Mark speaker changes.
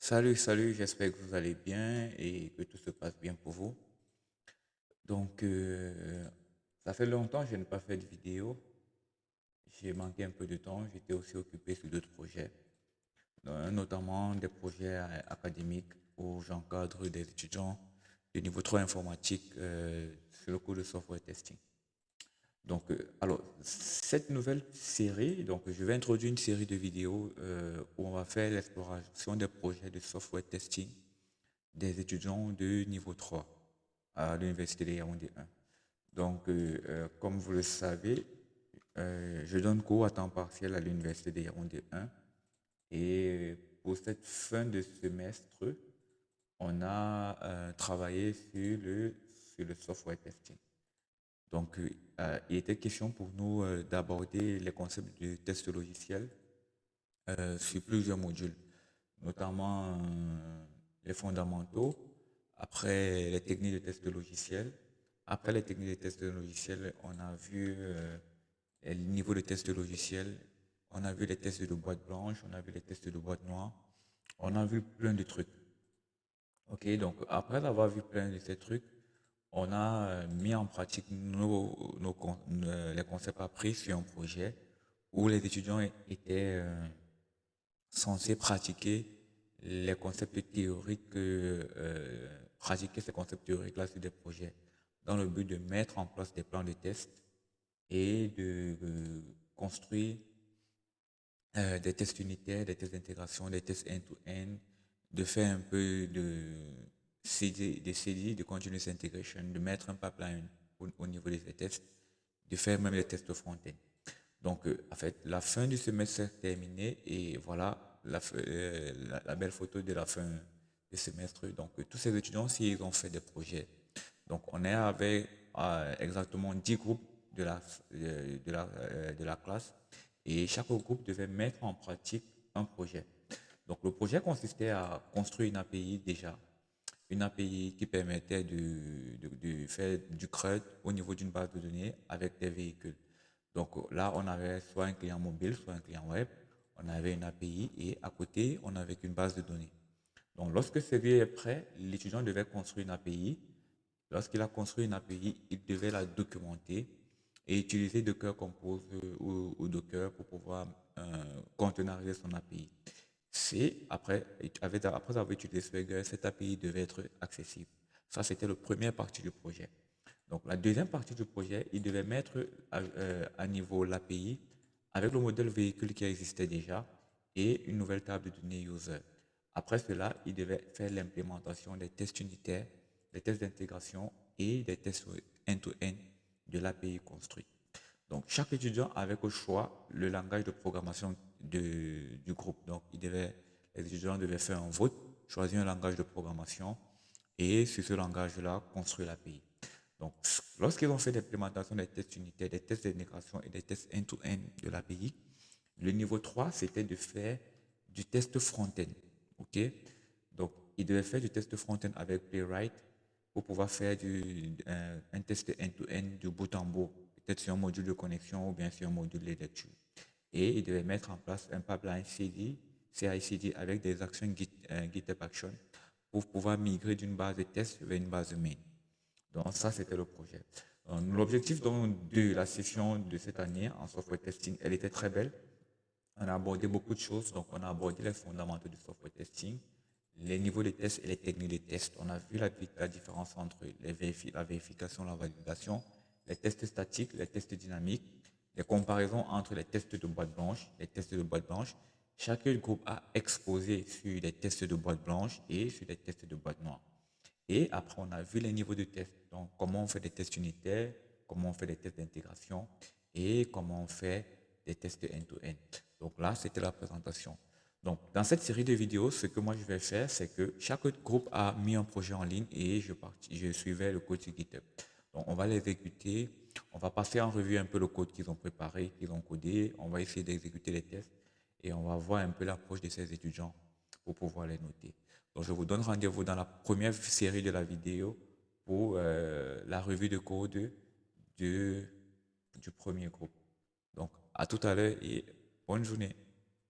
Speaker 1: Salut, j'espère que vous allez bien et que tout se passe bien pour vous. Donc, ça fait longtemps que je n'ai pas fait de vidéo. J'ai manqué un peu de temps. J'étais aussi occupé sur d'autres projets, notamment des projets académiques où j'encadre des étudiants de niveau 3 informatique sur le cours de software testing. Donc, cette nouvelle série, donc, je vais introduire une série de vidéos où on va faire l'exploration des projets de software testing des étudiants de niveau 3 à l'Université de Yaoundé 1. Donc, comme vous le savez, je donne cours à temps partiel à l'Université de Yaoundé 1 et pour cette fin de semestre, on a travaillé sur le software testing. Donc, il était question pour nous d'aborder les concepts de test logiciel sur plusieurs modules, notamment les fondamentaux, après les techniques de test de logiciel. Après les techniques de test de logiciel, on a vu les niveaux de test de logiciel, on a vu les tests de boîte blanche, on a vu les tests de boîte noire, on a vu plein de trucs. Ok, donc après avoir vu plein de ces trucs, on a mis en pratique les concepts appris sur un projet où les étudiants étaient censés pratiquer les concepts théoriques, pratiquer ces concepts théoriques-là sur des projets, dans le but de mettre en place des plans de test et de construire des tests unitaires, des tests d'intégration, des tests end-to-end, de faire un peu de CD, de continuous integration, de mettre un pipeline au niveau de ces tests, de faire même les tests front-end. Donc, en fait, la fin du semestre est terminée et voilà la belle photo de la fin du semestre. Donc, tous ces étudiants, s'ils ont fait des projets. Donc, on est avec exactement 10 groupes de la classe et chaque groupe devait mettre en pratique un projet. Donc, le projet consistait à construire une API déjà, une API qui permettait de faire du CRUD au niveau d'une base de données avec des véhicules. Donc là, on avait soit un client mobile, soit un client web. On avait une API et à côté, on avait une base de données. Donc lorsque celui est prêt, l'étudiant devait construire une API. Lorsqu'il a construit une API, il devait la documenter et utiliser Docker Compose ou Docker pour pouvoir containeriser son API. Après avoir utilisé Swagger, cette API devait être accessible. Ça, c'était la première partie du projet. Donc, la deuxième partie du projet, il devait mettre à niveau l'API avec le modèle véhicule qui existait déjà et une nouvelle table de données user. Après cela, il devait faire l'implémentation des tests unitaires, des tests d'intégration et des tests end-to-end de l'API construit. Donc, chaque étudiant avait au choix le langage de programmation du groupe. Donc, les étudiants devaient faire un vote, choisir un langage de programmation et sur ce langage-là, construire l'API. Donc, lorsqu'ils ont fait l'implémentation des tests unitaires, des tests d'intégration et des tests end-to-end de l'API, le niveau 3, c'était de faire du test front-end. OK? Donc, ils devaient faire du test front-end avec Playwright pour pouvoir faire un test end-to-end de bout en bout, peut-être sur un module de connexion ou bien sur un module de lecture. Et ils devaient mettre en place un pipeline CI/CD avec des actions GitHub Action pour pouvoir migrer d'une base de test vers une base de main. Donc ça, c'était le projet. L'objectif de la session de cette année en software testing, elle était très belle. On a abordé beaucoup de choses. Donc, on a abordé les fondamentaux du software testing, les niveaux de tests et les techniques de test. On a vu la différence entre la vérification et la validation, les tests statiques, les tests dynamiques, les comparaisons entre les tests de boîte blanche, les tests de boîte blanche. Chaque groupe a exposé sur les tests de boîte blanche et sur les tests de boîte noire. Et après, on a vu les niveaux de tests. Donc, comment on fait des tests unitaires, comment on fait des tests d'intégration et comment on fait des tests end-to-end. Donc là, c'était la présentation. Donc, dans cette série de vidéos, ce que moi je vais faire, c'est que chaque groupe a mis un projet en ligne et je suivais le code sur GitHub. Donc, on va l'exécuter. On va passer en revue un peu le code qu'ils ont préparé, qu'ils ont codé. On va essayer d'exécuter les tests et on va voir un peu l'approche de ces étudiants pour pouvoir les noter. Donc, je vous donne rendez-vous dans la première série de la vidéo pour la revue de code du premier groupe. Donc, à tout à l'heure et bonne journée.